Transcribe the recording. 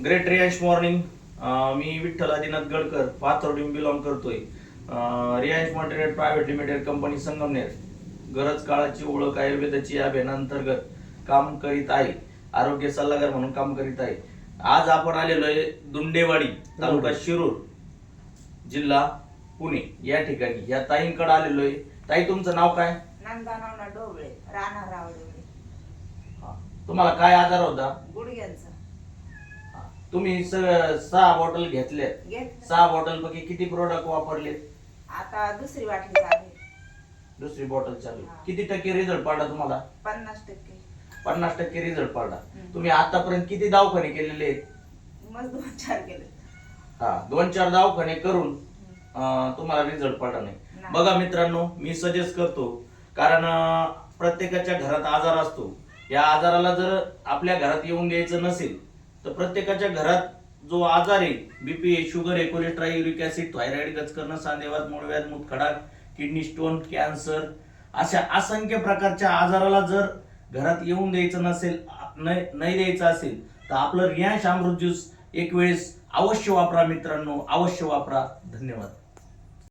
Great Riyansh morning. मी Vitthal Adinath Gadkar Pathardi belong करतोय. Riyansh material private limited company Sangamner गरज काळाची ओळख आयुर्वेदाची या अभियानांतर्गत काम करीत आहे. आरोग्य सल्लागार म्हणून काम करीत आहे. आज आपण आलेलो आहे दुंडेवाडी तालुका शिरूर जिल्हा पुणे या ठिकाणी या ताईंकडे आलेलो आहे. ताई, तुमचं नाव काय? नंदानवना डोबळे, राणा रावडे. तुम्हाला काय आजार होता? गुडघ्यांचा. तुम्ही 6 बॉटल घेतल्या. 6 बॉटल पैकी किती प्रोडक्ट वापरले? आता दुसरी बाटली चालू. दुसरी बॉटल चालू. किती टक्के रिझल्ट पडला तुम्हाला? 50%. 50% रिझल्ट पडला. तुम्ही आतापर्यंत किती दवाखाने केलेले आहेत? मग 2-4 केले. 2-4 दवाखाने करून तुम्हाला रिझल्ट पडला नाही. बघा मित्रांनो, मी सजेस्ट करतो, कारण प्रत्येकाच्या घरात आजार असतो. या आजाराला जर आपल्या घरात येऊन द्यायचं नसेल तर प्रत्येकाच्या घरात जो आजार आहे, बीपी आहे, शुगर आहे, कोलेस्ट्रॉल, युरिक ऍसिड, थायरॉइड, गचकरण, सांधेवात, मूळव्याध, मूतखडा, किडनी स्टोन, कॅन्सर अशा असंख्य प्रकारच्या आजाराला जर घरात येऊन द्यायचं नसेल, नाही द्यायचं असेल तर आपलं रियांश अमृत ज्यूस एक वेळेस अवश्य वापरा मित्रांनो, अवश्य वापरा. धन्यवाद.